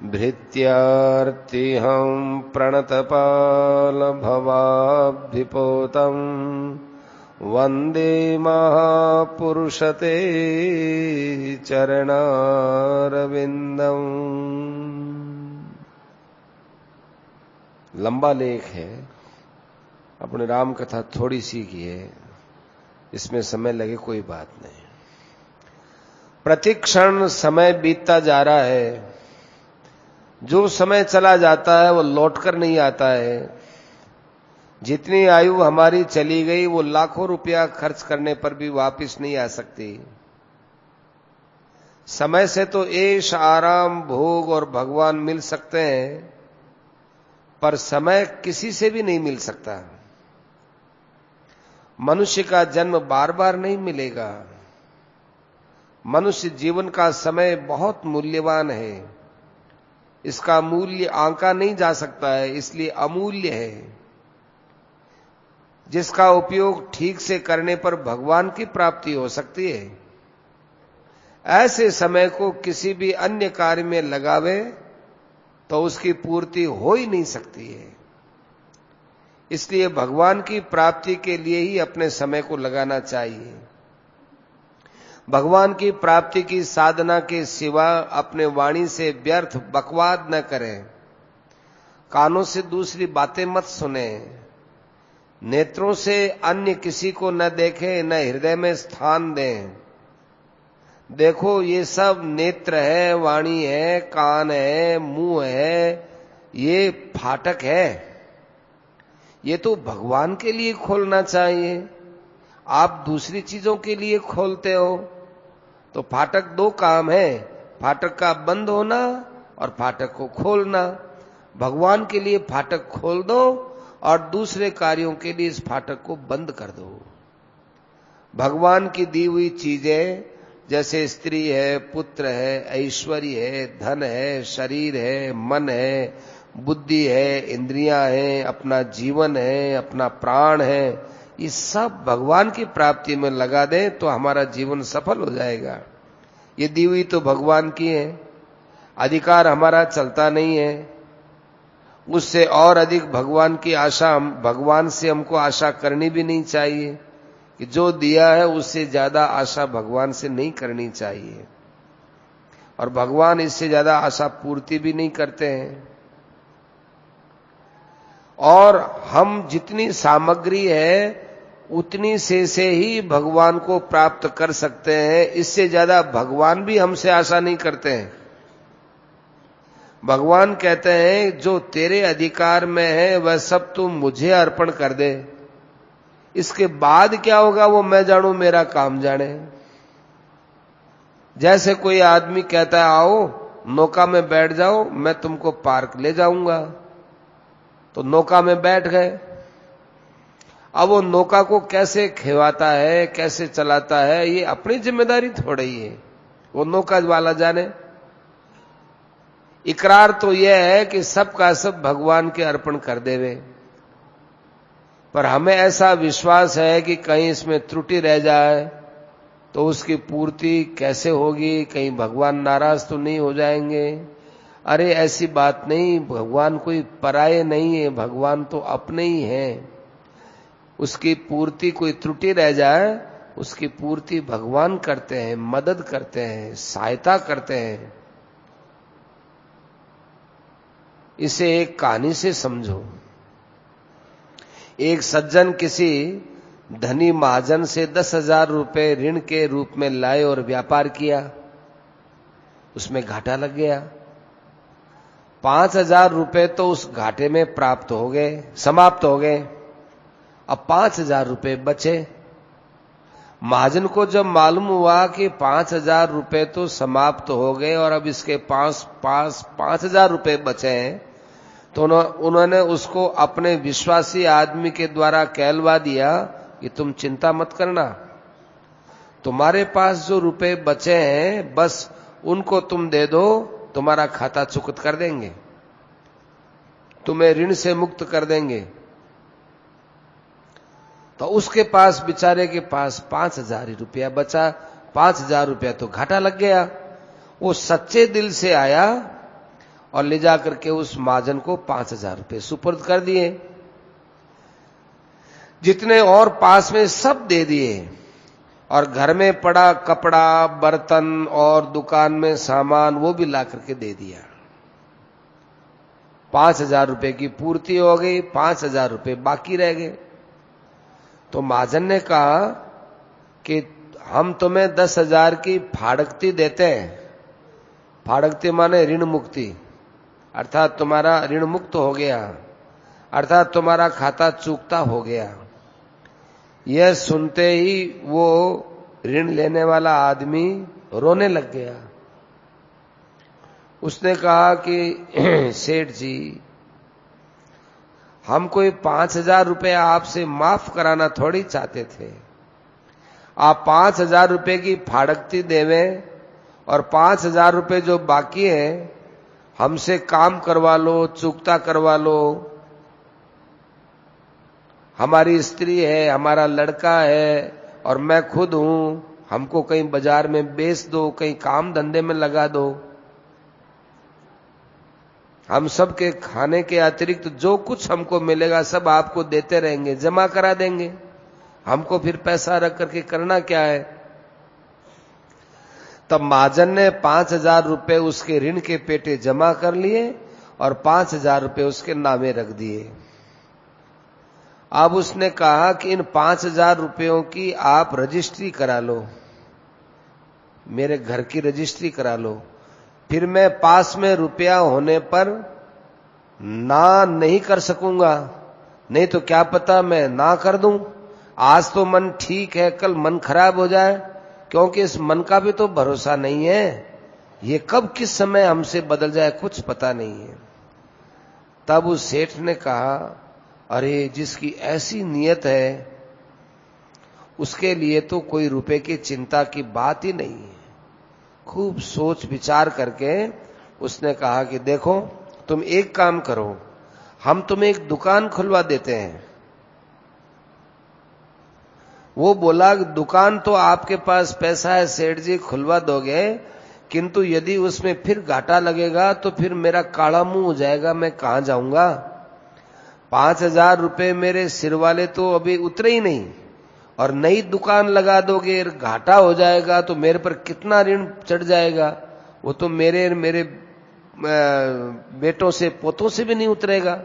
भृत्यार्तिहं प्रणतपालभवाब्धिपोतं वन्दे महापुरुषते चरणारविन्दम्। लंबा लेख है, अपनी राम कथा थोड़ी सी की है, इसमें समय लगे कोई बात नहीं। प्रतिक्षण समय बीतता जा रहा है, जो समय चला जाता है वो लौटकर नहीं आता है। जितनी आयु हमारी चली गई वो लाखों रुपया खर्च करने पर भी वापस नहीं आ सकती। समय से तो ऐश आराम भोग और भगवान मिल सकते हैं, पर समय किसी से भी नहीं मिल सकता। मनुष्य का जन्म बार बार नहीं मिलेगा। मनुष्य जीवन का समय बहुत मूल्यवान है, इसका मूल्य आंका नहीं जा सकता है, इसलिए अमूल्य है। जिसका उपयोग ठीक से करने पर भगवान की प्राप्ति हो सकती है। ऐसे समय को किसी भी अन्य कार्य में लगावे तो उसकी पूर्ति हो ही नहीं सकती है। इसलिए भगवान की प्राप्ति के लिए ही अपने समय को लगाना चाहिए। भगवान की प्राप्ति की साधना के सिवा अपने वाणी से व्यर्थ बकवाद न करें। कानों से दूसरी बातें मत सुने। नेत्रों से अन्य किसी को न देखें, न हृदय में स्थान दें। देखो, ये सब नेत्र है, वाणी है, कान है, मुंह है, ये फाटक है। ये तो भगवान के लिए खोलना चाहिए। आप दूसरी चीजों के लिए खोलते हो। तो फाटक दो काम है, फाटक का बंद होना और फाटक को खोलना। भगवान के लिए फाटक खोल दो और दूसरे कार्यों के लिए इस फाटक को बंद कर दो। भगवान की दी हुई चीजें जैसे स्त्री है, पुत्र है, ऐश्वर्य है, धन है, शरीर है, मन है, बुद्धि है, इंद्रियां हैं, अपना जीवन है, अपना प्राण है, ये सब भगवान की प्राप्ति में लगा दें तो हमारा जीवन सफल हो जाएगा। ये दी हुई तो भगवान की है, अधिकार हमारा चलता नहीं है। उससे और अधिक भगवान की आशा, भगवान से हमको आशा करनी भी नहीं चाहिए कि जो दिया है उससे ज्यादा आशा भगवान से नहीं करनी चाहिए। और भगवान इससे ज्यादा आशा पूर्ति भी नहीं करते हैं। और हम जितनी सामग्री है उतनी से ही भगवान को प्राप्त कर सकते हैं। इससे ज्यादा भगवान भी हमसे आशा नहीं करते हैं। भगवान कहते हैं जो तेरे अधिकार में है वह सब तू मुझे अर्पण कर दे। इसके बाद क्या होगा वो मैं जानू, मेरा काम जाने। जैसे कोई आदमी कहता है आओ नौका में बैठ जाओ, मैं तुमको पार्क ले जाऊंगा, तो नौका में बैठ गए। अब वो नौका को कैसे खिवाता है, कैसे चलाता है, ये अपनी जिम्मेदारी थोड़ी है, वो नौका वाला जाने। इकरार तो यह है कि सब का सब भगवान के अर्पण कर देवे, पर हमें ऐसा विश्वास है कि कहीं इसमें त्रुटि रह जाए तो उसकी पूर्ति कैसे होगी, कहीं भगवान नाराज तो नहीं हो जाएंगे। अरे ऐसी बात नहीं, भगवान कोई पराये नहीं है, भगवान तो अपने ही हैं। उसकी पूर्ति कोई त्रुटि रह जाए उसकी पूर्ति भगवान करते हैं, मदद करते हैं, सहायता करते हैं। इसे एक कहानी से समझो। एक सज्जन किसी धनी महाजन से 10,000 रुपए ऋण के रूप में लाए और व्यापार किया। उसमें घाटा लग गया। 5,000 रुपए तो उस घाटे में प्राप्त हो गए, समाप्त हो गए। अब 5,000 रुपए बचे। महाजन को जब मालूम हुआ कि 5,000 रुपए तो समाप्त हो गए और अब इसके पास 5,000 रुपए बचे हैं, तो उन्होंने उसको अपने विश्वासी आदमी के द्वारा कहलवा दिया कि तुम चिंता मत करना, तुम्हारे पास जो रुपए बचे हैं बस उनको तुम दे दो, तुम्हारा खाता चुकत कर देंगे, तुम्हें ऋण से मुक्त कर देंगे। तो उसके पास, बेचारे के पास 5,000 रुपया बचा। 5,000 रुपया तो घाटा लग गया। वो सच्चे दिल से आया और ले जाकर के उस महाजन को 5,000 रुपये सुपुर्द कर दिए। जितने और पास में सब दे दिए, और घर में पड़ा कपड़ा, बर्तन और दुकान में सामान वो भी ला करके दे दिया। 5,000 रुपये की पूर्ति हो गई, 5,000 रुपये बाकी रह गए। तो महाजन ने कहा कि हम तुम्हें 10,000 की फाड़कती देते हैं। फाड़कती माने ऋण मुक्ति, अर्थात तुम्हारा ऋण मुक्त हो गया, अर्थात तुम्हारा खाता चूकता हो गया। यह सुनते ही वो ऋण लेने वाला आदमी रोने लग गया। उसने कहा कि सेठ जी, हम कोई 5,000 रुपये आपसे माफ कराना थोड़ी चाहते थे। आप 5,000 रुपये की फाड़कती देवें और 5,000 रुपये जो बाकी है हमसे काम करवा लो, चुकता करवा लो। हमारी स्त्री है, हमारा लड़का है और मैं खुद हूं, हमको कहीं बाजार में बेच दो, कहीं काम धंधे में लगा दो। हम सबके खाने के अतिरिक्त जो कुछ हमको मिलेगा सब आपको देते रहेंगे, जमा करा देंगे। हमको फिर पैसा रख करके करना क्या है। तब महाजन ने 5,000 रुपये उसके ऋण के पेटे जमा कर लिए और 5,000 रुपये उसके नामे रख दिए। अब उसने कहा कि इन 5,000 रुपयों की आप रजिस्ट्री करा लो, मेरे घर की रजिस्ट्री करा लो, फिर मैं पास में रुपया होने पर ना नहीं कर सकूंगा, नहीं तो क्या पता मैं ना कर दूं। आज तो मन ठीक है, कल मन खराब हो जाए, क्योंकि इस मन का भी तो भरोसा नहीं है, ये कब किस समय हमसे बदल जाए कुछ पता नहीं है। तब उस सेठ ने कहा, अरे जिसकी ऐसी नीयत है उसके लिए तो कोई रुपए की चिंता की बात ही नहीं है। खूब सोच विचार करके उसने कहा कि देखो, तुम एक काम करो, हम तुम्हें एक दुकान खुलवा देते हैं। वो बोला, दुकान तो आपके पास पैसा है सेठ जी, खुलवा दोगे, किंतु यदि उसमें फिर घाटा लगेगा तो फिर मेरा काला मुंह हो जाएगा, मैं कहां जाऊंगा। 5,000 रुपये मेरे सिर वाले तो अभी उतरे ही नहीं, और नई दुकान लगा दोगे, घाटा हो जाएगा तो मेरे पर कितना ऋण चढ़ जाएगा, वो तो मेरे बेटों से पोतों से भी नहीं उतरेगा।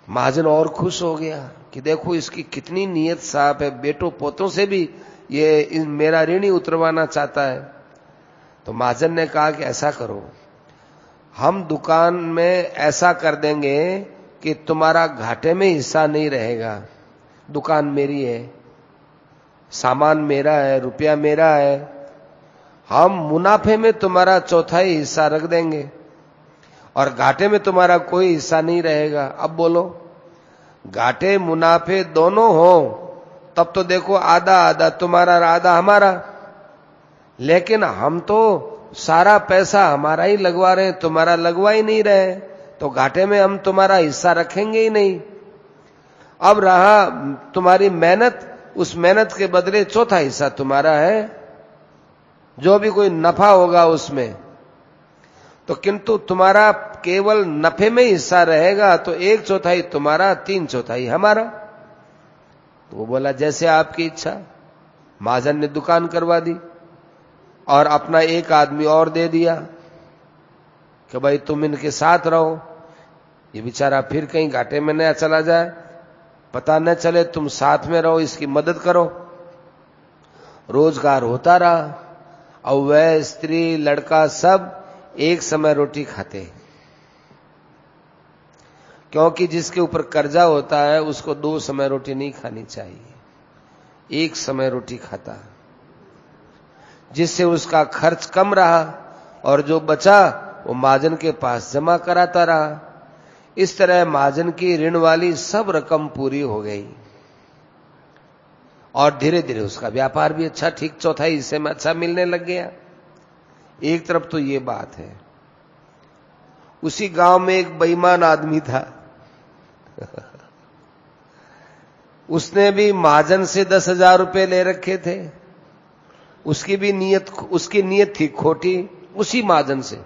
महाजन और खुश हो गया कि देखो इसकी कितनी नीयत साफ है, बेटों पोतों से भी ये मेरा ऋण ही उतरवाना चाहता है। तो महाजन ने कहा कि ऐसा करो, हम दुकान में ऐसा कर देंगे कि तुम्हारा घाटे में हिस्सा नहीं रहेगा। दुकान मेरी है, सामान मेरा है, रुपया मेरा है, हम मुनाफे में तुम्हारा चौथाई हिस्सा रख देंगे और घाटे में तुम्हारा कोई हिस्सा नहीं रहेगा। अब बोलो, घाटे मुनाफे दोनों हो तब तो देखो आधा आधा तुम्हारा आधा हमारा, लेकिन हम तो सारा पैसा हमारा ही लगवा रहे हैं, तुम्हारा लगवा ही नहीं रहे, तो घाटे में हम तुम्हारा हिस्सा रखेंगे ही नहीं। अब रहा तुम्हारी मेहनत, उस मेहनत के बदले चौथा हिस्सा तुम्हारा है, जो भी कोई नफा होगा उसमें तो, किंतु तुम्हारा केवल नफे में हिस्सा रहेगा, तो 1/4 तुम्हारा, 3/4 हमारा। तो वो बोला जैसे आपकी इच्छा। महाजन ने दुकान करवा दी और अपना एक आदमी और दे दिया कि भाई तुम इनके साथ रहो, ये बेचारा फिर कहीं घाटे में न चला जाए, पता न चले, तुम साथ में रहो, इसकी मदद करो। रोजगार होता रहा और वह स्त्री लड़का सब एक समय रोटी खाते, क्योंकि जिसके ऊपर कर्जा होता है उसको 2 समय रोटी नहीं खानी चाहिए, एक समय रोटी खाता, जिससे उसका खर्च कम रहा और जो बचा वो महाजन के पास जमा कराता रहा। इस तरह महाजन की ऋण वाली सब रकम पूरी हो गई और धीरे धीरे उसका व्यापार भी अच्छा, ठीक चौथाई हिस्से में अच्छा मिलने लग गया। एक तरफ तो ये बात है। उसी गांव में एक बेईमान आदमी था उसने भी महाजन से 10,000 रुपए ले रखे थे, उसकी नीयत थी खोटी, उसी महाजन से।